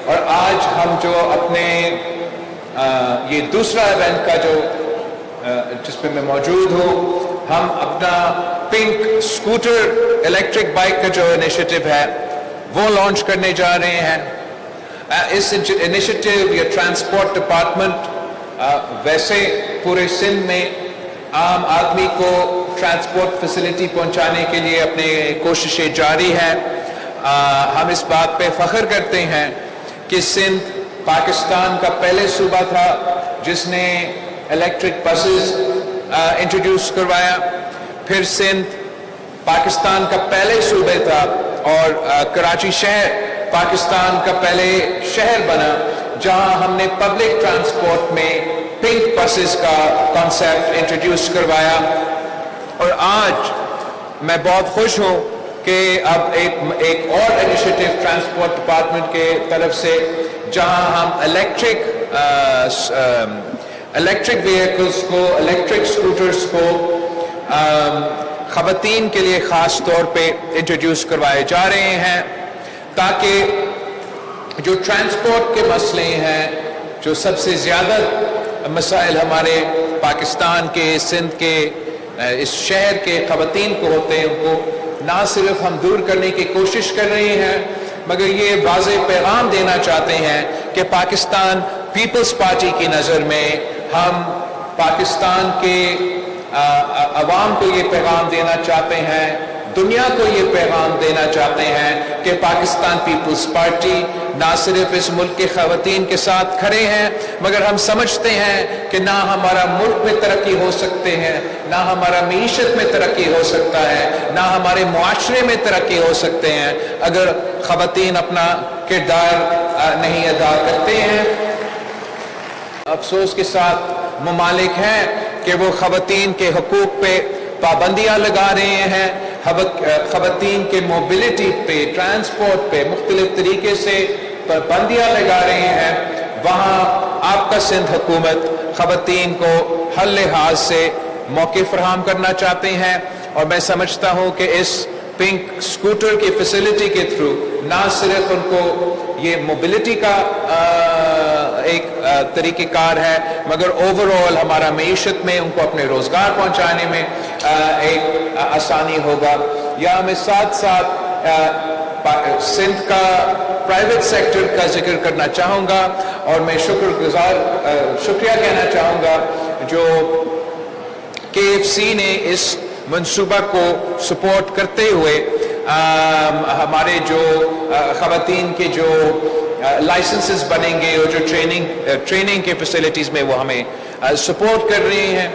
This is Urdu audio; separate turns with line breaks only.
اور آج ہم جو اپنے یہ دوسرا ایونٹ کا جو جس پہ میں موجود ہوں، ہم اپنا پنک اسکوٹر الیکٹرک بائک کا جو انیشیٹو ہے وہ لانچ کرنے جا رہے ہیں۔ اس انیشیٹو یا ٹرانسپورٹ ڈپارٹمنٹ ویسے پورے سندھ میں عام آدمی کو ٹرانسپورٹ فیسلٹی پہنچانے کے لیے اپنے کوششیں جاری ہیں۔ ہم اس بات پہ فخر کرتے ہیں کہ سندھ پاکستان کا پہلے صوبہ تھا جس نے الیکٹرک بسز انٹروڈیوس کروایا، پھر سندھ پاکستان کا پہلے صوبے تھا اور کراچی شہر پاکستان کا پہلے شہر بنا جہاں ہم نے پبلک ٹرانسپورٹ میں پنک بسز کا کانسیپٹ انٹروڈیوس کروایا۔ اور آج میں بہت خوش ہوں کہ اب ایک اور انیشیٹو ٹرانسپورٹ ڈپارٹمنٹ کے طرف سے جہاں ہم الیکٹرک ویہیکلز کو، الیکٹرک اسکوٹرز کو خواتین کے لیے خاص طور پہ انٹروڈیوس کروائے جا رہے ہیں، تاکہ جو ٹرانسپورٹ کے مسئلے ہیں، جو سب سے زیادہ مسائل ہمارے پاکستان کے، سندھ کے، اس شہر کے خواتین کو ہوتے ہیں، ان کو نہ صرف ہم دور کرنے کی کوشش کر رہے ہیں مگر یہ واضح پیغام دینا چاہتے ہیں کہ پاکستان پیپلز پارٹی کی نظر میں ہم پاکستان کے عوام کو یہ پیغام دینا چاہتے ہیں، دنیا کو یہ پیغام دینا چاہتے ہیں کہ پاکستان پیپلز پارٹی نہ صرف اس ملک کے خواتین کے ساتھ کھڑے ہیں مگر ہم سمجھتے ہیں کہ نہ ہمارا ملک میں ترقی ہو سکتے ہیں، نہ ہمارا معیشت میں ترقی ہو سکتا ہے، نہ ہمارے معاشرے میں ترقی ہو سکتے ہیں اگر خواتین اپنا کردار نہیں ادا کرتے ہیں۔ افسوس کے ساتھ ممالک ہیں کہ وہ خواتین کے حقوق پہ پابندیاں لگا رہے ہیں، خواتین کے موبلٹی پہ، ٹرانسپورٹ پہ مختلف طریقے سے پابندیاں لگا رہے ہیں۔ وہاں آپ کا سندھ حکومت خواتین کو ہر لحاظ سے موقع فراہم کرنا چاہتے ہیں، اور میں سمجھتا ہوں کہ اس پنک اسکوٹر کی فیسلٹی کے تھرو نہ صرف ان کو یہ موبلٹی کا ایک طریقہ کار ہے مگر اوورآل ہمارا معیشت میں ان کو اپنے روزگار پہنچانے میں ایک آسانی ہوگا۔ یا میں ساتھ ساتھ سندھ کا پرائیویٹ سیکٹر کا ذکر کرنا چاہوں گا، اور میں شکریہ کہنا چاہوں گا جو KFC نے اس منصوبہ کو سپورٹ کرتے ہوئے ہمارے جو خواتین کے جو لائسنسز بنیں گے اور جو ٹریننگ کے فیسلٹیز میں وہ ہمیں سپورٹ کر رہے ہیں۔